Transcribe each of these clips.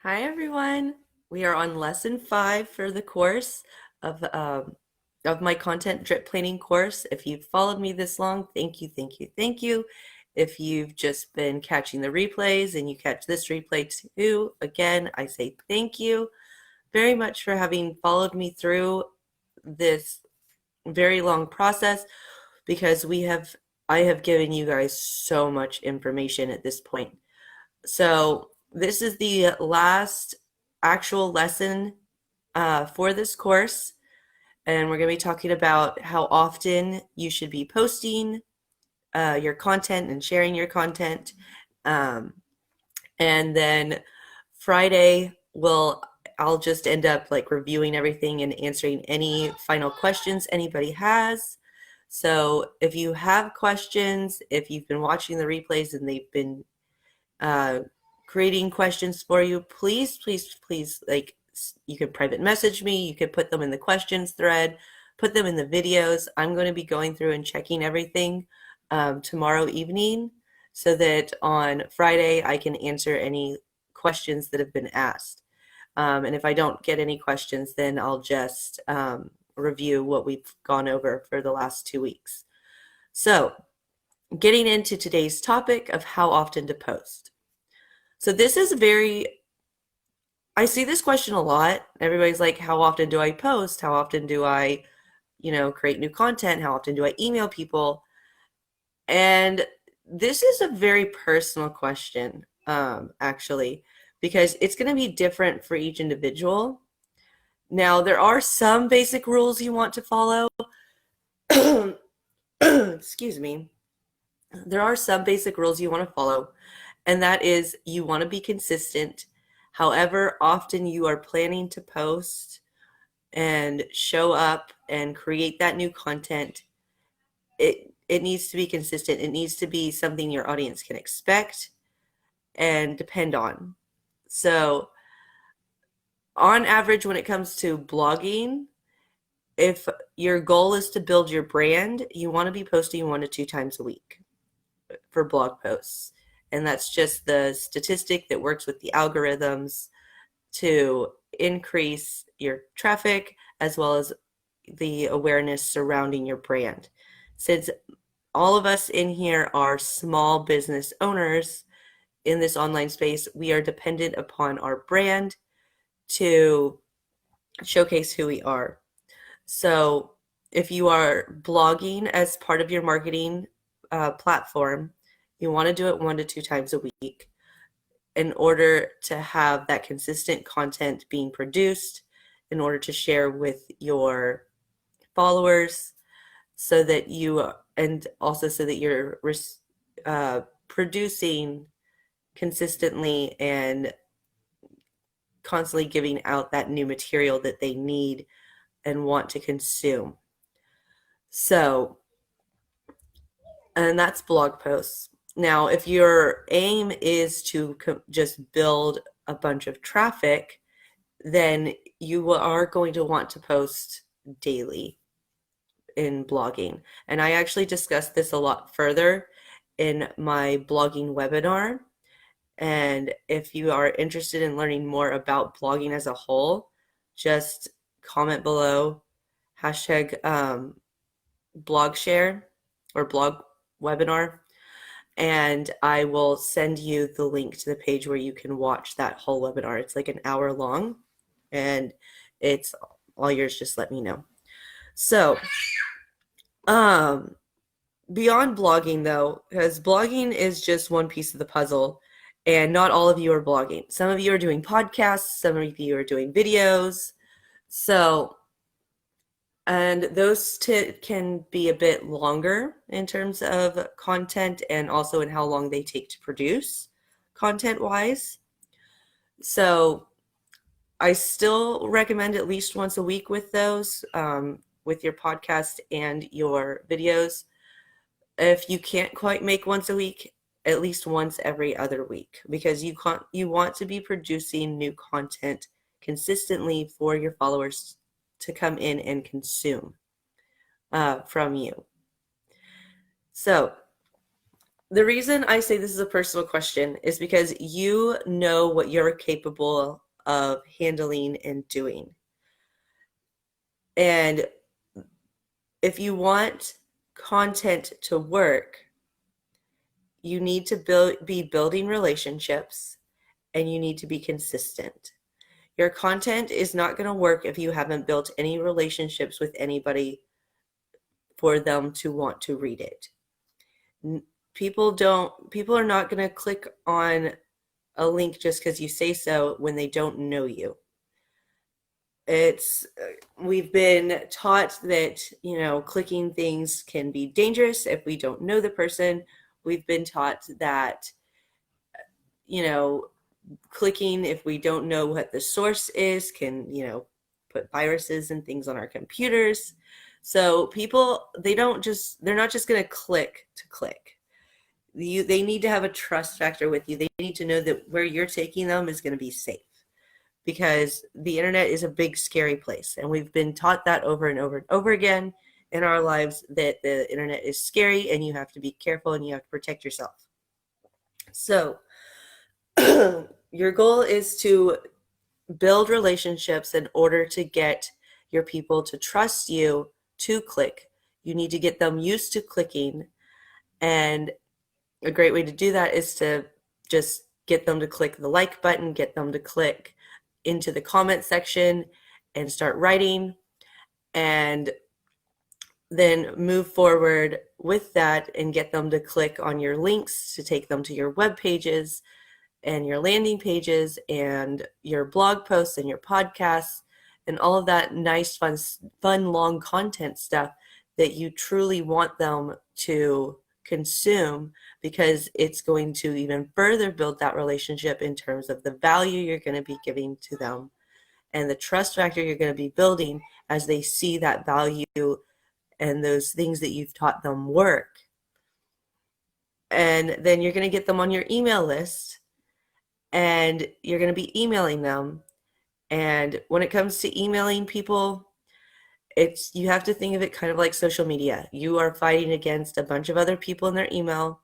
Hi, everyone. We are on lesson 5 for the course of my content drip planning course. If you've followed me this long, thank you, thank you, thank you. If you've just been catching the replays and you catch this replay too, again, I say thank you very much for having followed me through this very long process because I have given you guys so much information at this point. So this is the last actual lesson for this course, and we're going to be talking about how often you should be posting your content and sharing your content. Um, and then Friday, I'll just end up like reviewing everything and answering any final questions anybody has. So if you have questions, if you've been watching the replays and they've been uh, creating questions for you, please, please, please, like you can private message me, you can put them in the questions thread, put them in the videos. I'm going to be going through and checking everything tomorrow evening so that on Friday I can answer any questions that have been asked. And if I don't get any questions, then I'll just review what we've gone over for the last 2 weeks. So, getting into today's topic of how often to post. So this is I see this question a lot. Everybody's like, how often do I post? How often do I, create new content? How often do I email people? And this is a very personal question, actually, because it's going to be different for each individual. Now, there are some basic rules you want to follow. Excuse me. There are some basic rules you want to follow, and that is you want to be consistent. However often you are planning to post and show up and create that new content, it needs to be consistent. It needs to be something your audience can expect and depend on. So, on average, when it comes to blogging, if your goal is to build your brand, you want to be posting 1 to 2 times a week for blog posts. And that's just the statistic that works with the algorithms to increase your traffic as well as the awareness surrounding your brand. Since all of us in here are small business owners in this online space, we are dependent upon our brand to showcase who we are. So if you are blogging as part of your marketing platform, you want to do it 1 to 2 times a week in order to have that consistent content being produced, in order to share with your followers, so that and also so that you're producing consistently and constantly giving out that new material that they need and want to consume. So, and that's blog posts. Now, if your aim is to just build a bunch of traffic, then you are going to want to post daily in blogging. And I actually discussed this a lot further in my blogging webinar. And if you are interested in learning more about blogging as a whole, just comment below hashtag blog share or blog webinar, and I will send you the link to the page where you can watch that whole webinar. It's like an hour long, and it's all yours. Just let me know. So, beyond blogging though, because blogging is just one piece of the puzzle, and not all of you are blogging. Some of you are doing podcasts, some of you are doing videos. So, and those can be a bit longer in terms of content and also in how long they take to produce content wise. So I still recommend at least once a week with those, with your podcast and your videos. If you can't quite make once a week, at least once every other week, because you want to be producing new content consistently for your followers to come in and consume from you. So The reason I say this is a personal question is because you know what you're capable of handling and doing. And if you want content to work, you need to be building relationships, and you need to be consistent. Your content is not going to work if you haven't built any relationships with anybody for them to want to read it. People are not going to click on a link just because you say so when they don't know you. We've been taught that, clicking things can be dangerous if we don't know the person. We've been taught that, clicking if we don't know what the source is can, put viruses and things on our computers. So people, they're not just going to click to click. They need to have a trust factor with you. They need to know that where you're taking them is going to be safe, because the internet is a big, scary place. And we've been taught that over and over and over again in our lives, that the internet is scary and you have to be careful and you have to protect yourself. So your goal is to build relationships in order to get your people to trust you to click. You need to get them used to clicking. And a great way to do that is to just get them to click the like button, get them to click into the comment section and start writing, and then move forward with that and get them to click on your links to take them to your web pages and your landing pages and your blog posts and your podcasts and all of that nice, fun, long content stuff that you truly want them to consume, because it's going to even further build that relationship in terms of the value you're going to be giving to them and the trust factor you're going to be building as they see that value and those things that you've taught them work. And then you're going to get them on your email list, and you're going to be emailing them. And when it comes to emailing people, you have to think of it kind of like social media. You are fighting against a bunch of other people in their email.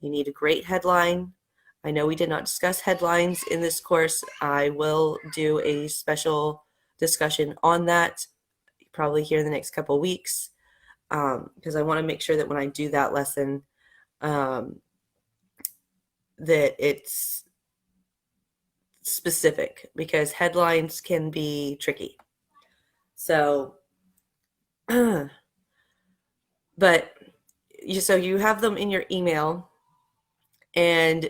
You need a great headline. I know we did not discuss headlines in this course. I will do a special discussion on that probably here in the next couple of weeks, because I want to make sure that when I do that lesson, that it's specific, because headlines can be tricky. So, but you have them in your email, and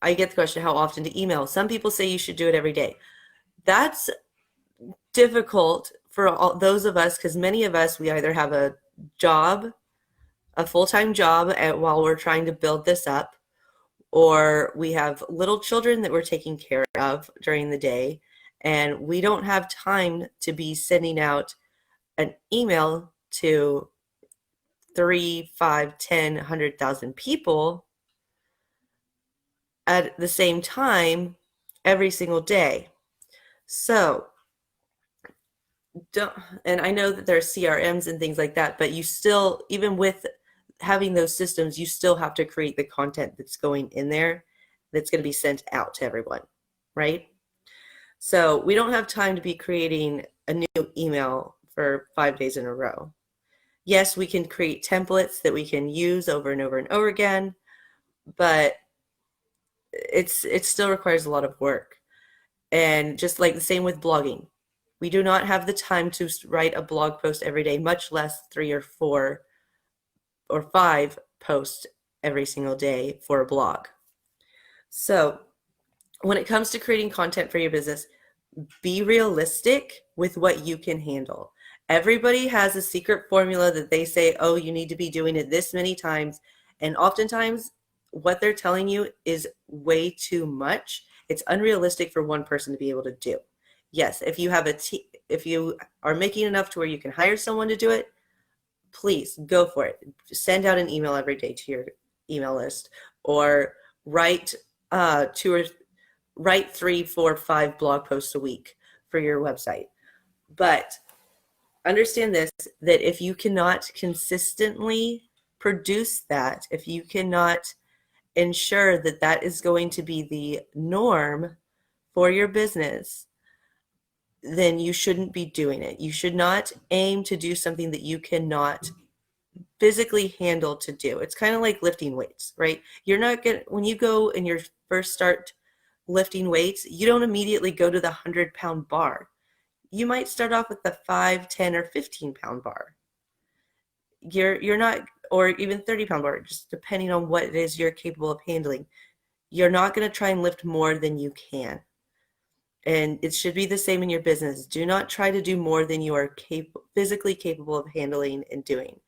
I get the question, how often to email? Some people say you should do it every day. That's difficult for those of us, because many of us, we either have a job, a full-time job while we're trying to build this up, or we have little children that we're taking care of during the day, and we don't have time to be sending out an email to 3, 5, 10, 100,000 people at the same time every single day. So, and I know that there's CRMs and things like that, but you still, even with having those systems, you still have to create the content that's going in there that's going to be sent out to everyone, right? So we don't have time to be creating a new email for 5 days in a row. Yes, we can create templates that we can use over and over and over again, but it still requires a lot of work. And just like the same with blogging, we do not have the time to write a blog post every day, much less 3 or 4 or 5 posts every single day for a blog. So when it comes to creating content for your business, be realistic with what you can handle. Everybody has a secret formula that they say, oh, you need to be doing it this many times. And oftentimes what they're telling you is way too much. It's unrealistic for one person to be able to do. Yes, if you have if you are making enough to where you can hire someone to do it, please go for it. Send out an email every day to your email list, or write 3, 4, 5 blog posts a week for your website. But understand this, that if you cannot consistently produce that, if you cannot ensure that that is going to be the norm for your business, then you shouldn't be doing it. You should not aim to do something that you cannot physically handle to do. It's kind of like lifting weights, right? You're not going to, when you go and you first start lifting weights, you don't immediately go to the 100-pound bar. You might start off with the 5, 10, or 15-pound bar. You're not, or even 30-pound bar, just depending on what it is you're capable of handling. You're not going to try and lift more than you can. And it should be the same in your business. Do not try to do more than you are physically capable of handling and doing.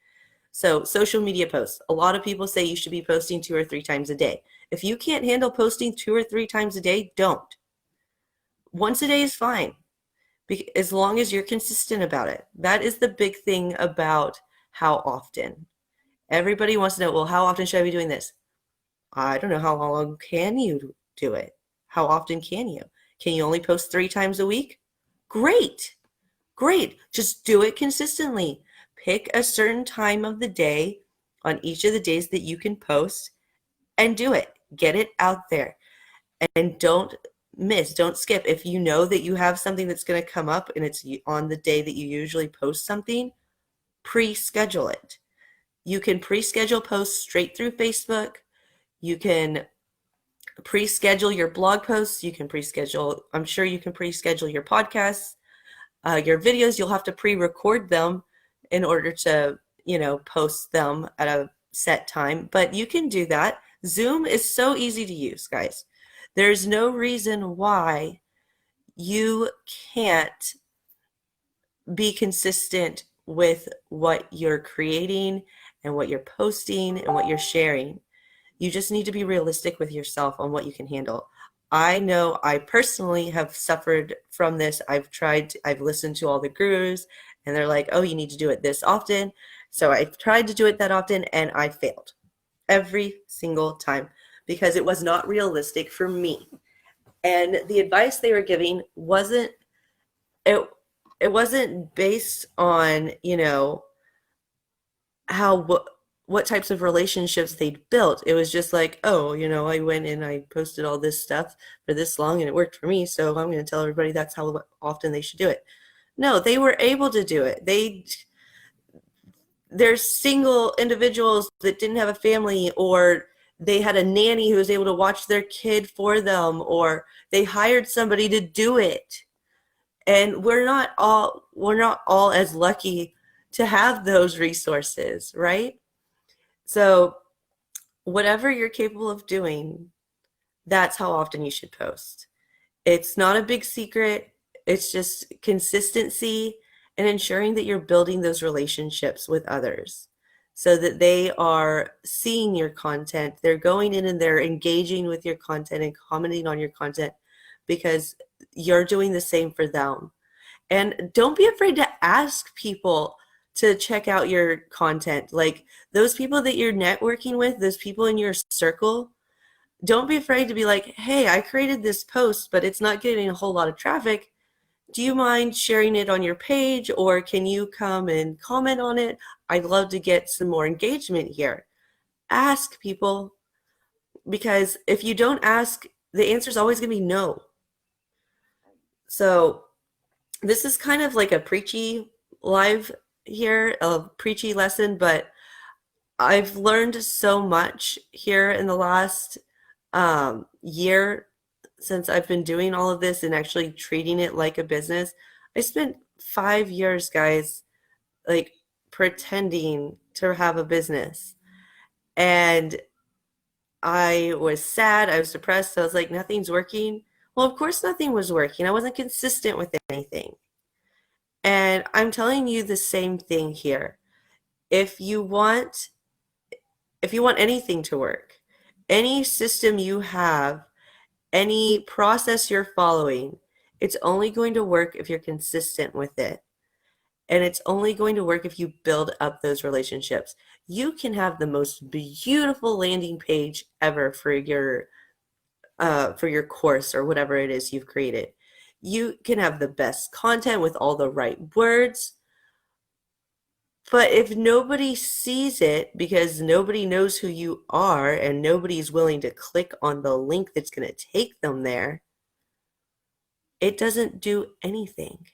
So social media posts. A lot of people say you should be posting 2 or 3 times a day. If you can't handle posting 2 or 3 times a day, don't. Once a day is fine, as long as you're consistent about it. That is the big thing about how often. Everybody wants to know, well, how often should I be doing this? I don't know. How long can you do it? How often can you? Can you only post 3 times a week? Great. Great. Just do it consistently. Pick a certain time of the day on each of the days that you can post and do it. Get it out there. And don't miss, don't skip. If you know that you have something that's going to come up and it's on the day that you usually post something, pre-schedule it. You can pre-schedule posts straight through Facebook. You can pre-schedule your blog posts. You can pre-schedule, I'm sure you can pre-schedule your podcasts, your videos. You'll have to pre-record them in order to, post them at a set time, but you can do that. Zoom is so easy to use, guys. There's no reason why you can't be consistent with what you're creating and what you're posting and what you're sharing. You just need to be realistic with yourself on what you can handle. I know I personally have suffered from this. I've listened to all the gurus and they're like, oh, you need to do it this often. So I've tried to do it that often and I failed every single time because it was not realistic for me. And the advice they were giving wasn't, it wasn't based on, how, what types of relationships they'd built. It was just like, oh, I went and I posted all this stuff for this long and it worked for me, so I'm going to tell everybody that's how often they should do it. No, they were able to do it. They're single individuals that didn't have a family, or they had a nanny who was able to watch their kid for them, or they hired somebody to do it. And we're not all as lucky to have those resources, right? So whatever you're capable of doing, that's how often you should post. It's not a big secret. It's just consistency and ensuring that you're building those relationships with others so that they are seeing your content. They're going in and they're engaging with your content and commenting on your content because you're doing the same for them. And don't be afraid to ask people to check out your content. Like those people that you're networking with, those people in your circle, don't be afraid to be like, hey, I created this post, but it's not getting a whole lot of traffic. Do you mind sharing it on your page, or can you come and comment on it? I'd love to get some more engagement here. Ask people, because if you don't ask, the answer is always going to be no. So this is kind of like a preachy live here, a preachy lesson, but I've learned so much here in the last year since I've been doing all of this and actually treating it like a business. I spent 5 years, guys, like pretending to have a business. And I was sad. I was depressed. I was like, nothing's working. Well, of course nothing was working. I wasn't consistent with anything. And I'm telling you the same thing here. If you want anything to work, any system you have, any process you're following, it's only going to work if you're consistent with it. And it's only going to work if you build up those relationships. You can have the most beautiful landing page ever for your course or whatever it is you've created. You can have the best content with all the right words. But if nobody sees it because nobody knows who you are and nobody's willing to click on the link that's going to take them there, it doesn't do anything.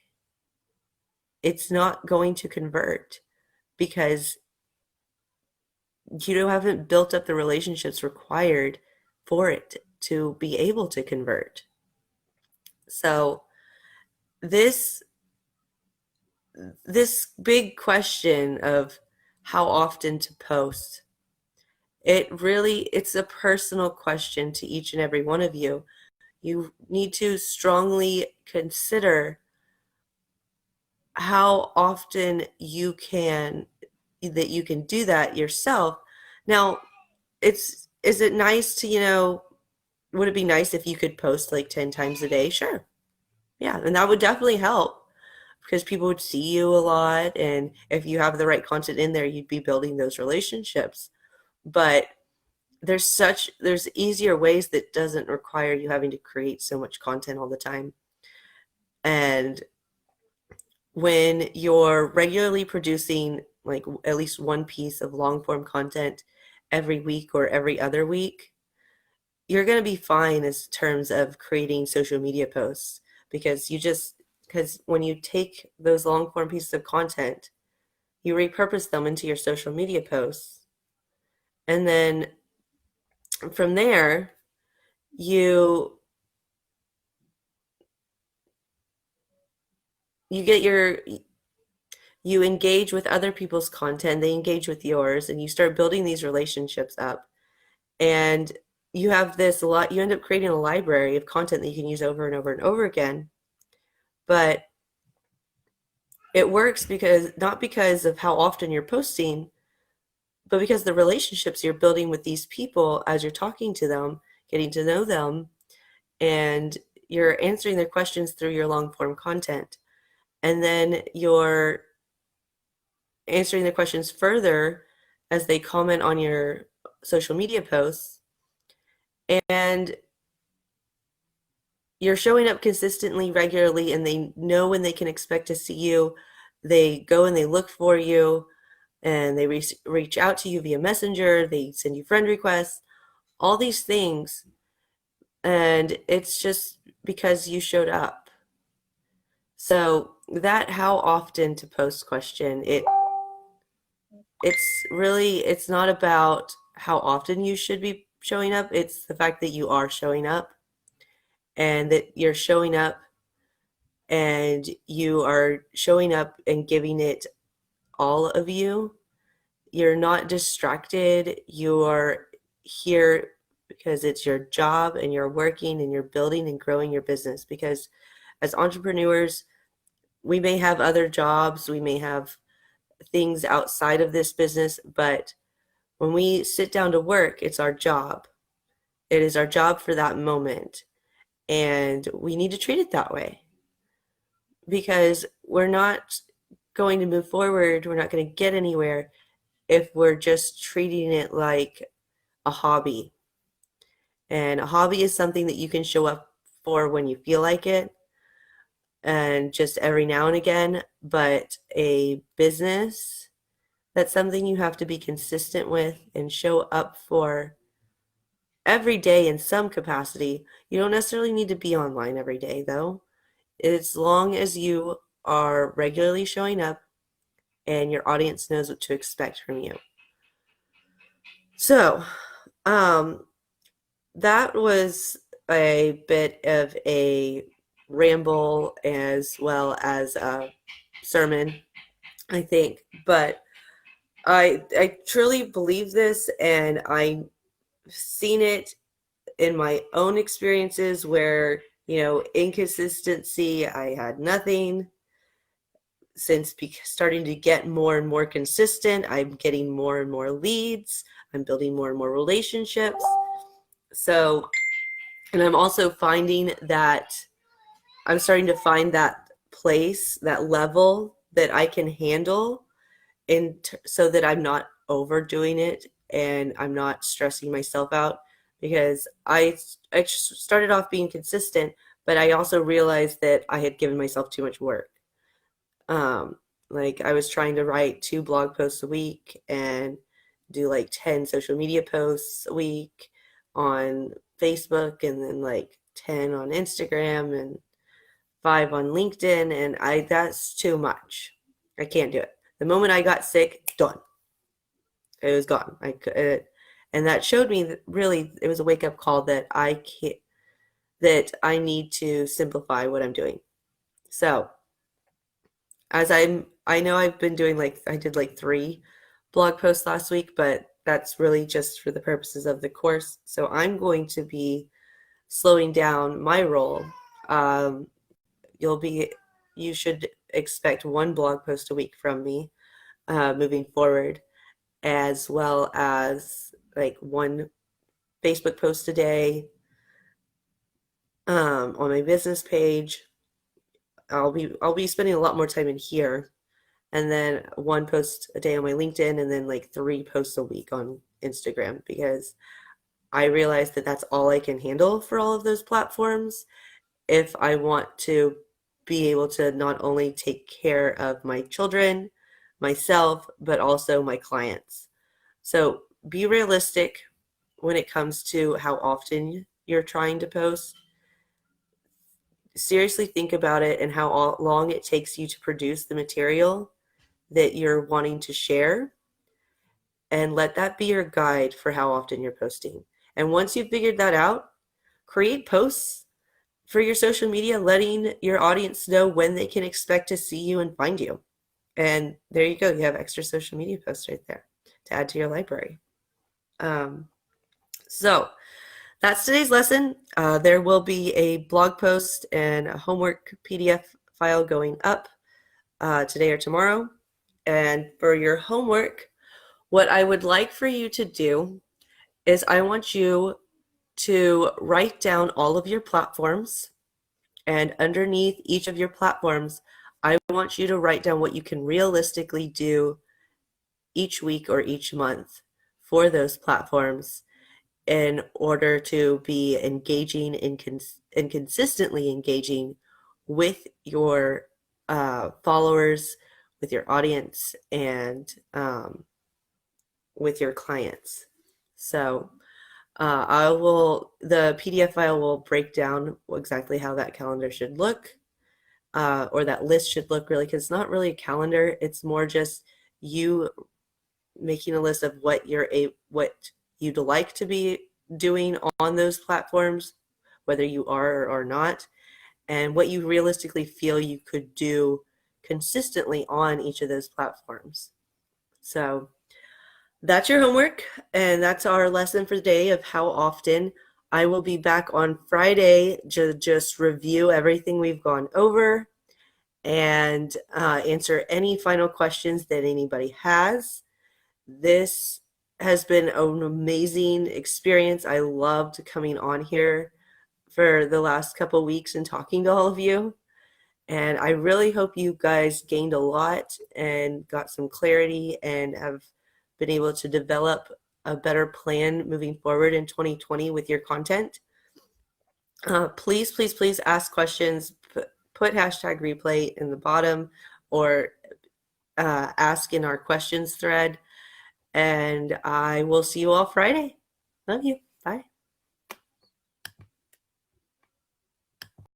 It's not going to convert because you haven't built up the relationships required for it to be able to convert. So this this big question of how often to post, it's a personal question to each and every one of you. You need to strongly consider how often you can do that yourself. Now, is it nice to, would it be nice if you could post like 10 times a day? Sure. Yeah, and that would definitely help because people would see you a lot, and if you have the right content in there, you'd be building those relationships. But there's easier ways that doesn't require you having to create so much content all the time. And when you're regularly producing like at least one piece of long form content every week or every other week, you're going to be fine as terms of creating social media posts because when you take those long form pieces of content, you repurpose them into your social media posts. And then from there, you you get your you engage with other people's content, they engage with yours, and you start building these relationships up. And you end up creating a library of content that you can use over and over and over again. But it works because not because of how often you're posting, but because the relationships you're building with these people as you're talking to them, getting to know them, and you're answering their questions through your long form content. And then you're answering their questions further as they comment on your social media posts. And you're showing up consistently, regularly, and they know when they can expect to see you. They go and they look for you, and they reach out to you via Messenger. They send you friend requests, all these things. And it's just because you showed up. So that how often to post question, it's not about how often you should be showing up. It's the fact that you are showing up and that you're showing up and you are showing up and giving it all of you. You're not distracted. You're here because it's your job and you're working and you're building and growing your business. Because as entrepreneurs, we may have other jobs, we may have things outside of this business, but when we sit down to work, it's our job. It is our job for that moment. And we need to treat it that way because we're not going to move forward. We're not going to get anywhere if we're just treating it like a hobby. And a hobby is something that you can show up for when you feel like it and just every now and again. But a business, that's something you have to be consistent with and show up for every day in some capacity. You don't necessarily need to be online every day, though. As long as you are regularly showing up and your audience knows what to expect from you. So, that was a bit of a ramble as well as a sermon, I think. But I truly believe this, and I've seen it in my own experiences where, inconsistency, I had nothing. Since starting to get more and more consistent, I'm getting more and more leads. I'm building more and more relationships. So, and I'm also finding that I'm starting to find that place, that level that I can handle, so that I'm not overdoing it and I'm not stressing myself out, because I started off being consistent, but I also realized that I had given myself too much work. Like I was trying to write 2 blog posts a week and do like 10 social media posts a week on Facebook, and then like 10 on Instagram and 5 on LinkedIn, and I that's too much. I can't do it. The moment I got sick, done. It was gone. And that showed me that really it was a wake up call that I can't, that I need to simplify what I'm doing. So I know I've been doing like I did like 3 blog posts last week, but that's really just for the purposes of the course. So I'm going to be slowing down my role. Um, you'll be you should expect 1 blog post a week from me moving forward, as well as like 1 Facebook post a day on my business page. I'll be spending a lot more time in here, and then 1 post a day on my LinkedIn, and then like 3 posts a week on Instagram, because I realize that that's all I can handle for all of those platforms if I want to be able to not only take care of my children, myself, but also my clients. So be realistic when it comes to how often you're trying to post. Seriously think about it and how long it takes you to produce the material that you're wanting to share, and let that be your guide for how often you're posting. And once you've figured that out, create posts for your social media, letting your audience know when they can expect to see you and find you. And there you go. You have extra social media posts right there to add to your library. So that's today's lesson. There will be a blog post and a homework PDF file going up today or tomorrow. And for your homework, what I would like for you to do is I want you to write down all of your platforms, and underneath each of your platforms, I want you to write down what you can realistically do each week or each month for those platforms in order to be engaging and consistently engaging with your followers, with your audience, and with your clients. So the PDF file will break down exactly how that calendar should look, or that list should look, really, because it's not really a calendar. It's more just you making a list of what you'd like to be doing on those platforms, whether you are or not, and what you realistically feel you could do consistently on each of those platforms. So that's your homework, and that's our lesson for the day of how often. I will be back on Friday to just review everything we've gone over and answer any final questions that anybody has. This has been an amazing experience. I loved coming on here for the last couple weeks and talking to all of you. And I really hope you guys gained a lot and got some clarity and have been able to develop a better plan moving forward in 2020 with your content. Please, please, please ask questions. Put hashtag replay in the bottom, or ask in our questions thread. And I will see you all Friday. Love you.